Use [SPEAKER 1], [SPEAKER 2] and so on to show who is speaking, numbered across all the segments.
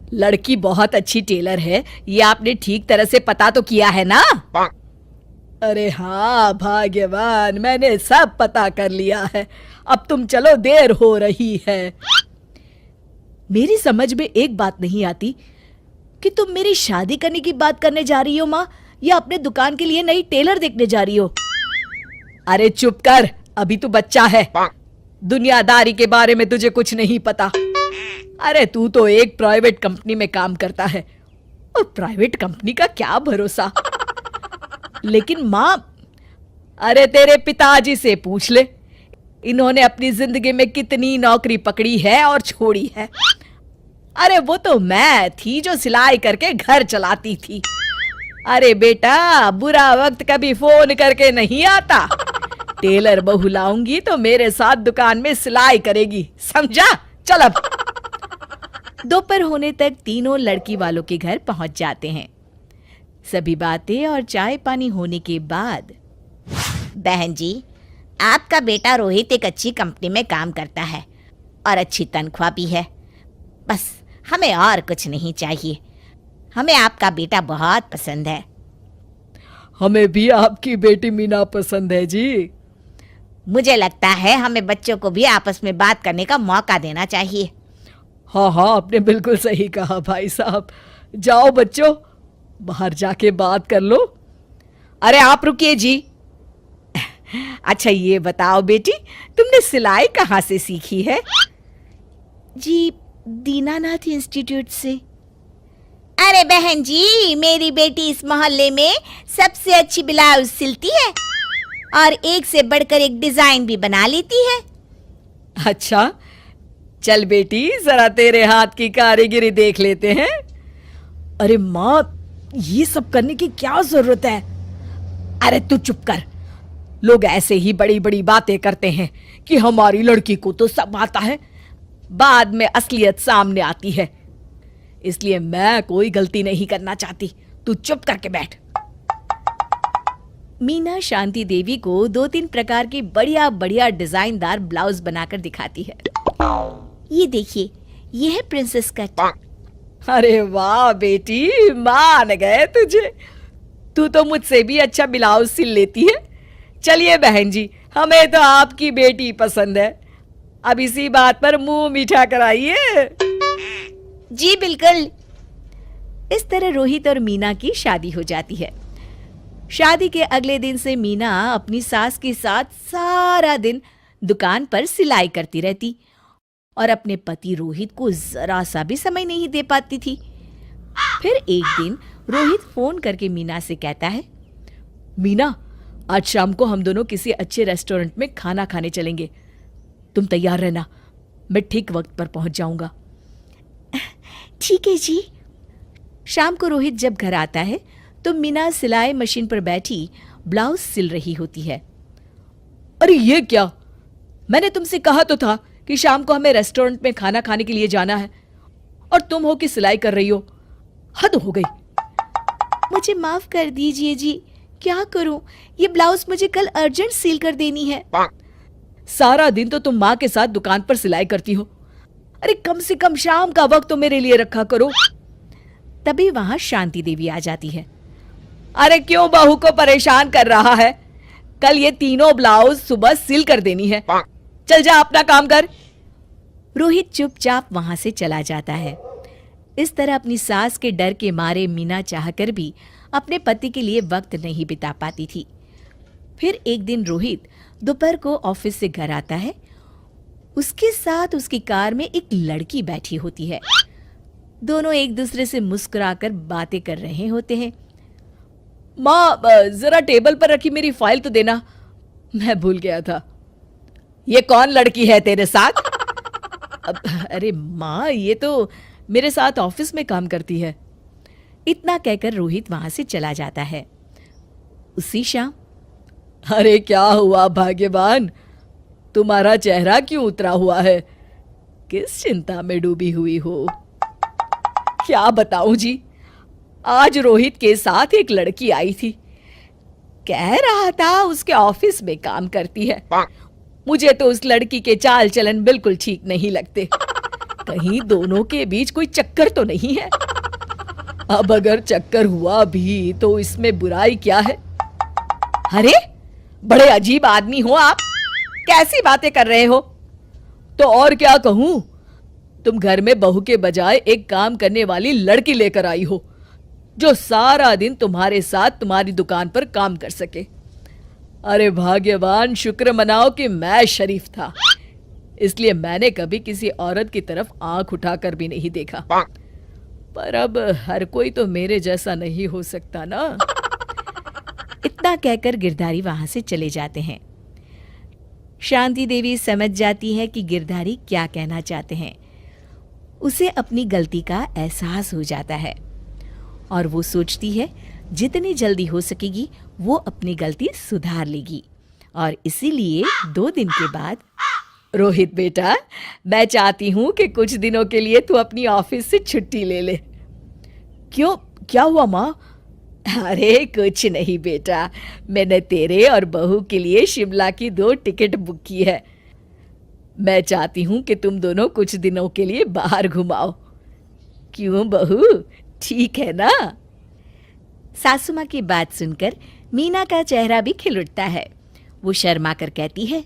[SPEAKER 1] लड़की बहुत अच्छी टेलर है, ये आपने ठीक तरह से पता तो किया है ना? अरे हाँ भाग्यवान, मैंने सब पता कर लिया है। अब तुम चलो, देर हो रही है। मेरी समझ में एक बात नहीं आती कि तुम मेरी शादी करने की बात करने जा रही हो माँ, या अपने दुकान के लिए नई टेलर देखने जा रही हो? अरे चुप कर, अभी तू बच्चा है, दुनियादारी के बारे में तुझे कुछ नहीं पता। अरे तू तो एक प्राइवेट कंपनी में काम करता है, और प्राइवेट कंपनी का क्या भरोसा। लेकिन माँ, अरे तेरे पिताजी से पूछ ले, इन्होंने अपनी जिंदगी में कितनी नौकरी पकड़ी है और छोड़ी है। अरे वो तो मैं थी जो सिलाई करके घर चलाती थी। अरे बेटा, बुरा वक्त कभी फोन करके नहीं आता। टेलर बहू लाऊंगी तो मेरे साथ दुकान में सिलाई करेगी, समझा? चल अब। दोपहर होने तक तीनों लड़की वालों के घर पहुंच जाते हैं। सभी बातें और चाय पानी होने के बाद,
[SPEAKER 2] बहन जी, आपका बेटा रोहित एक अच्छी कंपनी में काम करता है और अच्छी तनख्वाह भी है। बस हमें और कुछ नहीं चाहिए। हमें आपका बेटा बहुत पसंद है।
[SPEAKER 1] हमें भी आपकी बेटी मीना पसंद है जी।
[SPEAKER 2] मुझे लगता है हमें बच्चों को भी आपस में बात करने का मौका देना चाहिए।
[SPEAKER 1] हाँ हाँ, आपने बिल्कुल सही कहा भाई साहब। जाओ बच्चों, बाहर जाके बात कर लो। अरे आप रुकिए जी। अच्छा ये बताओ बेटी, तुमने सिलाई कहाँ से सीखी है?
[SPEAKER 2] जी, दीनानाथ इंस्टीट्यूट से। अरे बहन जी, मेरी बेटी इस मोहल्ले में सबसे अच्छी ब्लाउज सिलती है और एक से बढ़कर एक डिजाइन भी बना लेती है।
[SPEAKER 1] अच्छा, चल बेटी, जरा तेरे हाथ की कारीगरी देख लेते हैं। अरे माँ, ये सब करने की क्या जरूरत है? अरे तू चुप कर। लोग ऐसे ही बड़ी बड़ी बातें करते हैं कि हमारी लड़की को तो सब आता है, बाद में असलियत सामने आती है। इसलिए मैं कोई गलती नहीं करना चाहती, तू चुप करके बैठ। मीना शांति देवी को 2-3 प्रकार की बढ़िया बढ़िया डिजाइनदार ब्लाउज बनाकर दिखाती है।
[SPEAKER 2] ये देखिए, ये है प्रिंसेस कट।
[SPEAKER 1] अरे वाह बेटी, मान गए तुझे। तू तो मुझसे भी अच्छा ब्लाउज सिल लेती है। चलिए बहन जी, हमें तो आपकी बेटी पसंद है। अब इसी बात पर मुंह मीठा कराइए।
[SPEAKER 2] जी बिल्कुल।
[SPEAKER 1] इस तरह रोहित और मीना की शादी हो जाती है। शादी के अगले दिन से मीना अपनी सास के साथ सारा दिन दुकान पर सिलाई करती रहती और अपने पति रोहित को जरा सा भी समय नहीं दे पाती थी। फिर एक दिन रोहित फोन करके मीना से कहता है, मीना, आज शाम को हम दोनों किसी अच्छे रेस्टोरेंट में खाना खाने चलेंगे। तुम तैयार रहना, मैं ठीक वक्त पर पहुंच जाऊंगा।
[SPEAKER 2] ठीक है जी।
[SPEAKER 1] शाम को रोहित जब घर आता है तो मीना सिलाई मशीन पर बैठी ब्लाउज सिल रही होती है। अरे ये क्या? मैंने तुमसे कहा तो था कि शाम को हमें रेस्टोरेंट में खाना खाने के लिए जाना है, और तुम हो कि सिलाई कर रही हो। हद हो गई।
[SPEAKER 2] मुझे माफ कर दीजिए जी, क्या करूं, ये ब्लाउज मुझे कल अर्जेंट सील कर देनी है।
[SPEAKER 1] सारा दिन तो तुम माँ के साथ दुकान पर सिलाई करती हो। अरे कम से कम शाम का वक्त तो मेरे लिए रखा करो। तभी वहां शांति देवी आ जाती है। अरे क्यों बहू को परेशान कर रहा है? कल ये तीनों ब्लाउज सुबह सिल कर देनी है। चल जा, अपना काम कर। रोहित चुपचाप वहां से चला जाता है। इस तरह अपनी सास के डर के मारे मीना चाहकर भी अपने पति के लिए वक्त नहीं बिता पाती थी। फिर एक दिन रोहित दोपहर को ऑफिस से घर आता है। उसके साथ उसकी कार में एक लड़की बैठी होती है। दोनों एक दूसरे से मुस्कुराकर बातें कर रहे होते हैं। माँ, जरा टेबल पर रखी मेरी फाइल तो देना, मैं भूल गया था। ये कौन लड़की है तेरे साथ? अरे माँ, ये तो मेरे साथ ऑफिस में काम करती है। इतना कहकर रोहित वहां से चला जाता है। उसी शाम, अरे क्या हुआ भाग्यवान, तुम्हारा चेहरा क्यों उतरा हुआ है? किस चिंता में डूबी हुई हो? क्या बताऊं जी, आज रोहित के साथ एक लड़की आई थी। कह रहा था उसके ऑफिस में काम करती है। मुझे तो उस लड़की के चाल चलन बिल्कुल ठीक नहीं लगते। कहीं दोनों के बीच कोई चक्कर तो नहीं है। अब अगर चक्कर हुआ भी तो इसमें बुराई क्या है? अरे बड़े अजीब आदमी हो आप, कैसी बातें कर रहे हो? तो और क्या कहूं, तुम घर में बहू के बजाय एक काम करने वाली लड़की लेकर आई हो जो सारा दिन तुम्हारे साथ तुम्हारी दुकान पर काम कर सके। अरे भाग्यवान, शुक्र मनाओ कि मैं शरीफ था, इसलिए मैंने कभी किसी औरत की तरफ आंख उठाकर भी नहीं देखा। पर अब हर कोई तो मेरे जैसा नहीं हो सकता ना।
[SPEAKER 2] इतना कहकर गिरधारी वहां से चले जाते हैं। शांति देवी समझ जाती है कि गिरधारी क्या कहना चाहते हैं। उसे अपनी गलती का एहसास हो जाता है और वो सोचती है जितनी जल्दी हो सकेगी वो अपनी गलती सुधार लेगी। और इसीलिए 2 दिन के बाद,
[SPEAKER 1] रोहित बेटा, मैं चाहती हूं कि कुछ दिनों के लिए तू अपनी ऑफिस से छुट्टी ले ले। क्यों, क्या हुआ माँ? अरे कुछ नहीं बेटा, मैंने तेरे और बहू के लिए शिमला की 2 टिकट बुक की है। मैं चाहती हूं कि तुम दोनों कुछ दिनों के लिए बाहर घुमाओ। क्यों बहू, ठीक है ना?
[SPEAKER 2] सासू माँ की बात सुनकर मीना का चेहरा भी खिल उठता है। वो शर्मा कर कहती है,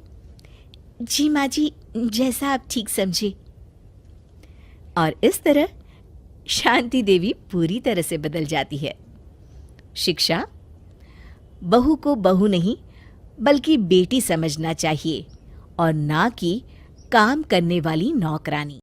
[SPEAKER 2] जी माँ जी, जैसा आप ठीक समझे। और इस तरह शांति देवी पूरी तरह से बदल जाती है। शिक्षा, बहू को बहू नहीं बल्कि बेटी समझना चाहिए और ना कि काम करने वाली नौकरानी।